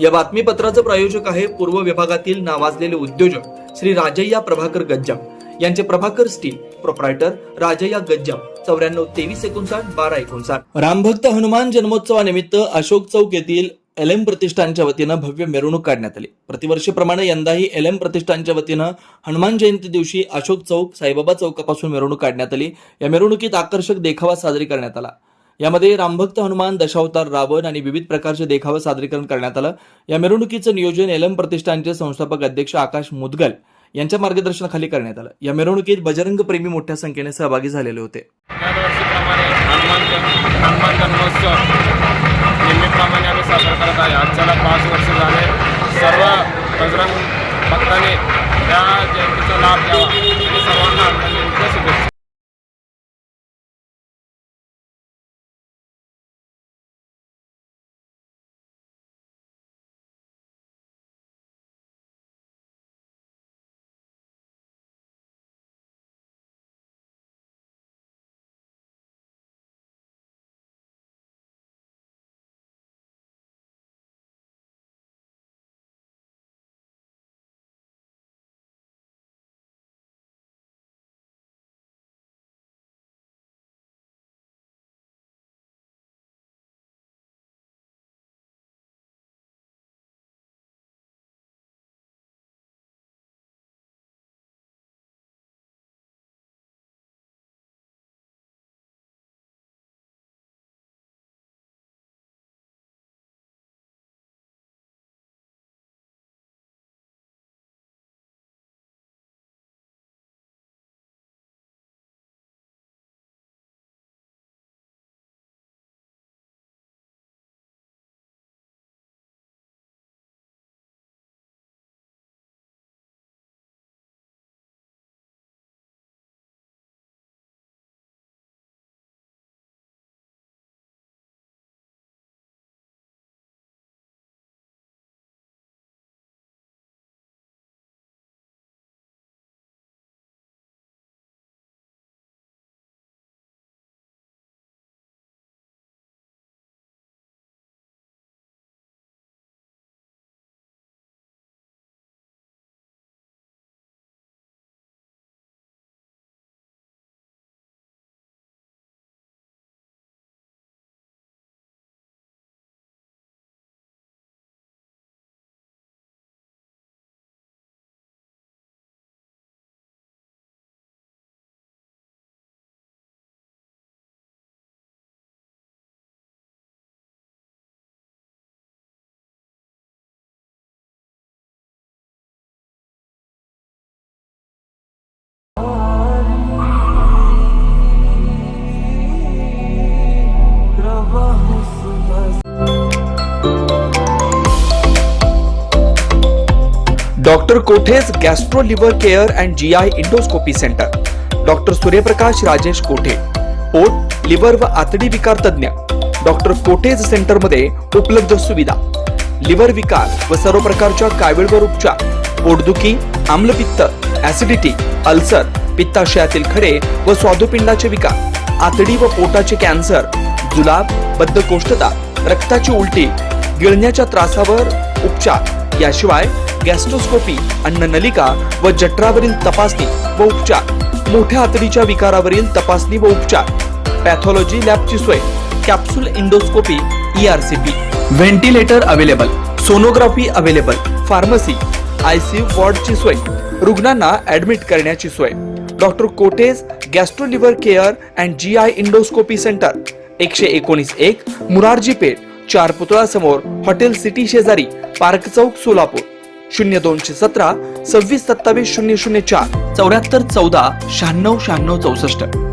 या बातमीपत्राचं प्रायोजक आहे पूर्व विभागातील नावाजलेले उद्योजक श्री राजय्या प्रभाकर गज्जाम यांचे प्रभाकर स्टील, प्रोप्रायटर राजय्या गज्जाम, 94 23 59 12 59. रामभक्त हनुमान जन्मोत्सवानिमित्त अशोक चौक येथील एलएम प्रतिष्ठानच्या वतीनं भव्य मिरवणूक काढण्यात आली. प्रतिवर्षीप्रमाणे यंदाही एलएम प्रतिष्ठानच्या वतीनं हनुमान जयंती दिवशी अशोक चौक, साईबाबा चौकापासून मिरवणूक काढण्यात आली. या मिरवणुकीत आकर्षक देखावा साजरी करण्यात आला. यामध्ये रामभक्त हनुमान, दशावतार रावण आणि विविध प्रकारचे देखावे सादरीकरण करण्यात आलं. या मिरवणुकीचं नियोजन एलएम प्रतिष्ठानचे संस्थापक अध्यक्ष आकाश मुदगल यांच्या मार्गदर्शनाखाली करण्यात आलं. या मिरवणुकीत बजरंग प्रेमी मोठ्या संख्येने सहभागी झालेले होते. हनुमान जन्मोत्सव नेहमीप्रमाणे आम्ही साजरा करत आहे. आजच्याला 5 वर्ष झाले. सर्व बजरंग भक्तांनी या जयंतीचा लाभ घ्यावा आणि सर्वांना हनुमान जयंतीच्या शुभेच्छा. Doctor कोठेज gastro liver care and GI endoscopy centre, doctor Suryaprakash Rajesh कोठे, पोट, लिव्हर व आतडी विकार तज्ञ. डॉक्टर कोठेज सेंटर मध्ये उपलब्ध सुविधा: लिव्हर विकार व सर्व प्रकारच्या कावीळवर उपचार, पोटदुखी, आम्लपित्त, ऍसिडिटी, अल्सर, पित्ताशयातील खडे व स्वादुपिंडाचे विकार, आतडी व पोटाचे कॅन्सर, जुलाब, बद्धकोष्ठता, रक्ताची उलटी, गिळण्याच्या त्रासावर उपचार. याशिवाय गॅस्ट्रोस्कोपी, अन्ननलिका व जठरावरील तपासणी व उपचार, मोठ्या आतडीच्या विकारावरील तपासणी व उपचार, पॅथॉलॉजी लॅबची सोय, capsule endoscopy, ERCP, ventilator available, sonography available, pharmacy, ICU वॉर्डची सोय, रुग्णांना ऍडमिट करण्याची सोय. Doctor कोठेज gastro liver care and GI endoscopy centre, 119-1 Murarji Peth, 4 पुतळा समोर, हॉटेल सिटी शेजारी, पार्क चौक, सोलापूर. 0217 26 27 004 74 14 96 96 64.